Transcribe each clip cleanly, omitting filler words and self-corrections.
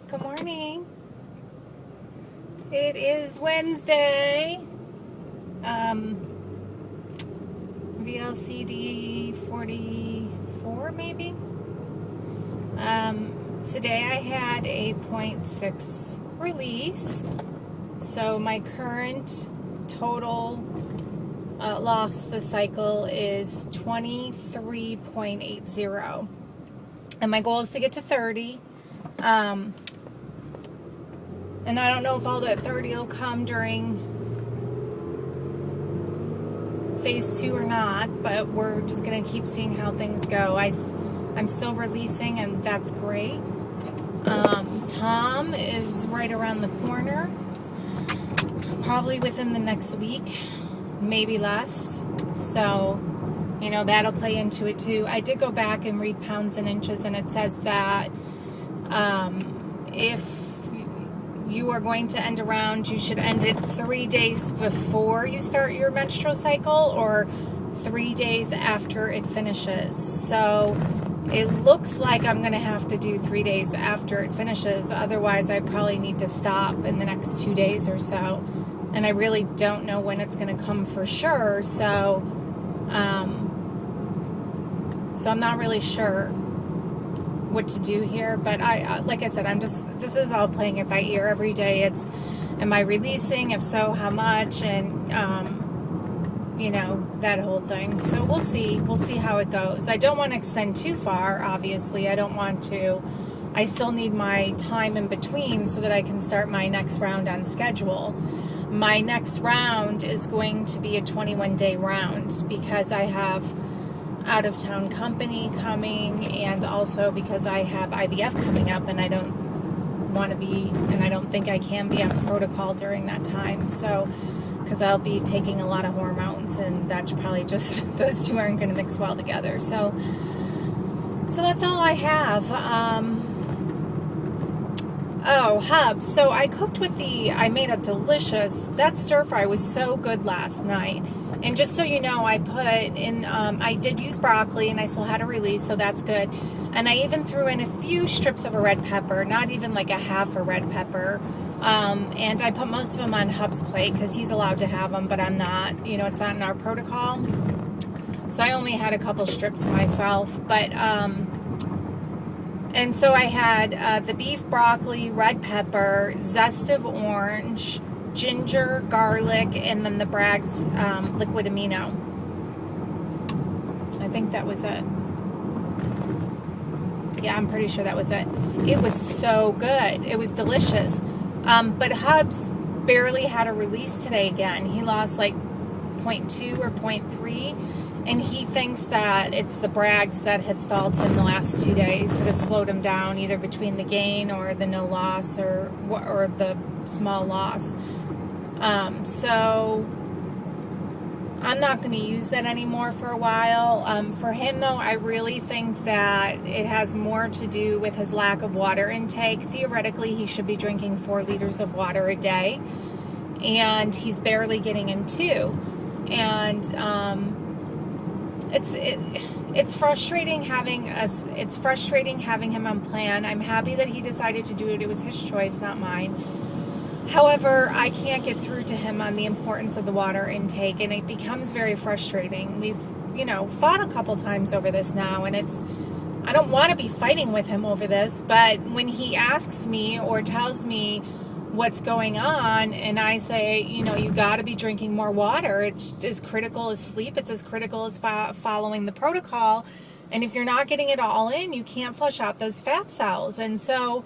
Good morning. It is Wednesday. VLCD 44 maybe. Today I had a 0.6 release. So my current total loss this cycle is 23.80. And my goal is to get to 30. And I don't know if all that 30 will come during phase 2 or not, but we're just going to keep seeing how things go. I'm still releasing, and that's great. Tom is right around the corner, probably within the next week, maybe less. So, you know, that'll play into it too. I did go back and read pounds and inches, and it says that if you are going to end a round, you should end it 3 days before you start your menstrual cycle or 3 days after it finishes. So it looks like I'm going to have to do 3 days after it finishes. Otherwise, I probably need to stop in the next 2 days or so. And I really don't know when it's going to come for sure. So I'm not really sure what to do here, but I like I said, this is all playing it by ear every day. It's, am I releasing? If so, how much? And you know, that whole thing. So we'll see how it goes. I don't want to extend too far, obviously. I don't want to. I still need my time in between so that I can start my next round on schedule. My next round is going to be a 21-day round because I have out-of-town company coming, and also because I have IVF coming up, and I don't want to be, and I don't think I can be on protocol during that time. So, because I'll be taking a lot of hormones, and that's probably just, those two aren't going to mix well together. So that's all I have. Oh, hubs. So I cooked with I made a delicious, that stir fry was so good last night. And just so you know, I put in, I did use broccoli, and I still had a release, so that's good. And I even threw in a few strips of a red pepper, not even like a half a red pepper. And I put most of them on Hub's plate because he's allowed to have them, but I'm not. You know, it's not in our protocol. So I only had a couple strips myself. But, and so I had the beef, broccoli, red pepper, zest of orange, ginger, garlic, and then the Bragg's liquid amino. I think that was it. Yeah, I'm pretty sure that was it. It was so good. It was delicious. But Hubs barely had a release today again. He lost like 0.2 or 0.3, and he thinks that it's the Bragg's that have stalled him the last 2 days, that have slowed him down, either between the gain or the no loss or the small loss. So I'm not going to use that anymore for a while. For him, though, I really think that it has more to do with his lack of water intake. Theoretically, he should be drinking 4 liters of water a day, and he's barely getting in 2. And it's frustrating having him on plan. I'm happy that he decided to do it. It was his choice, not mine. However, I can't get through to him on the importance of the water intake, and it becomes very frustrating. We've, you know, fought a couple times over this now, and I don't want to be fighting with him over this, but when he asks me or tells me what's going on, and I say, you know, you got to be drinking more water. It's as critical as sleep. It's as critical as following the protocol. And if you're not getting it all in, you can't flush out those fat cells. And so,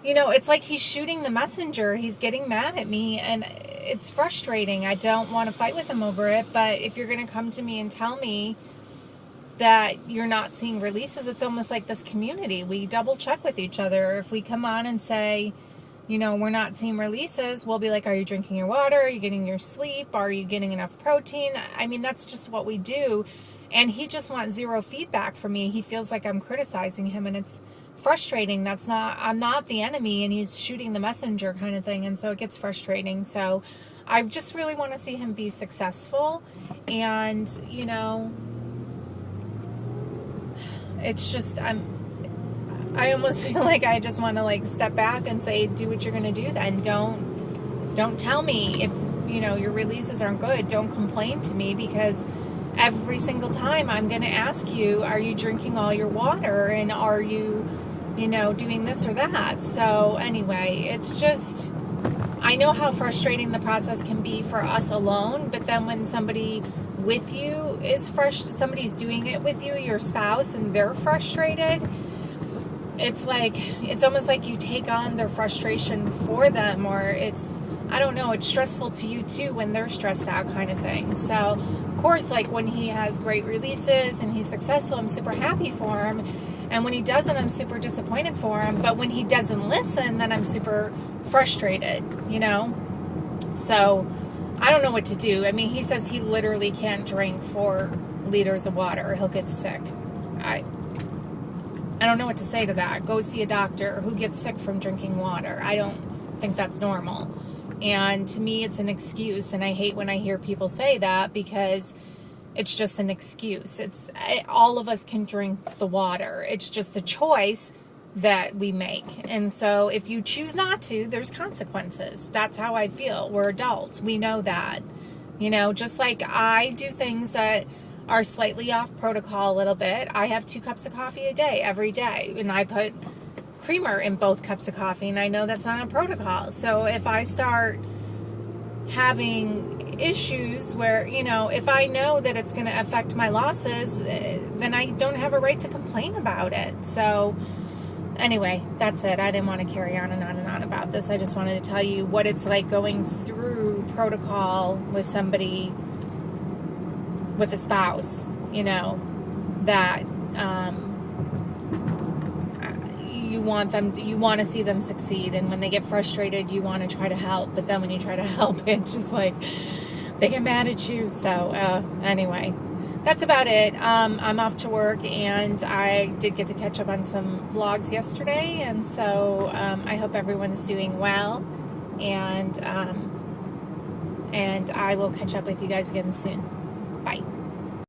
you know, it's like he's shooting the messenger. He's getting mad at me, and it's frustrating. I don't want to fight with him over it, but if you're going to come to me and tell me that you're not seeing releases, it's almost like this community. We double check with each other. If we come on and say, you know, we're not seeing releases, we'll be like, are you drinking your water? Are you getting your sleep? Are you getting enough protein? I mean, that's just what we do. And he just wants zero feedback from me. He feels like I'm criticizing him, and it's frustrating. I'm not the enemy, and he's shooting the messenger kind of thing. And so it gets frustrating. So I just really want to see him be successful. And, you know, it's just, I almost feel like I just want to like step back and say, do what you're going to do then. Don't tell me if, you know, your releases aren't good. Don't complain to me, because every single time I'm going to ask you, are you drinking all your water? And are you, you know, doing this or that? So anyway, it's just, I know how frustrating the process can be for us alone, but then when somebody with you is somebody's doing it with you, your spouse, and they're frustrated, it's like, it's almost like you take on their frustration for them, or it's, I don't know, it's stressful to you too when they're stressed out, kind of thing. So, of course, like when he has great releases and he's successful, I'm super happy for him. And when he doesn't, I'm super disappointed for him. But when he doesn't listen, then I'm super frustrated, you know? So, I don't know what to do. I mean, he says he literally can't drink 4 liters of water or he'll get sick. I don't know what to say to that. Go see a doctor. Who gets sick from drinking water? I don't think that's normal. And to me, it's an excuse. And I hate when I hear people say that, because it's just an excuse. All of us can drink the water. It's just a choice that we make. And so if you choose not to, there's consequences. That's how I feel. We're adults. We know that. You know, just like I do things that are slightly off protocol a little bit. I have 2 cups of coffee a day, every day. And I put creamer in both cups of coffee, and I know that's not a protocol. So if I start having issues where, you know, if I know that it's going to affect my losses, then I don't have a right to complain about it. So anyway, that's it. I didn't want to carry on and on and on about this. I just wanted to tell you what it's like going through protocol with somebody, with a spouse, you know, that you want to see them succeed, and when they get frustrated, you want to try to help, but then when you try to help, it's just like they get mad at you. So anyway, that's about it. I'm off to work, and I did get to catch up on some vlogs yesterday, and so I hope everyone's doing well, and I will catch up with you guys again soon. Bye.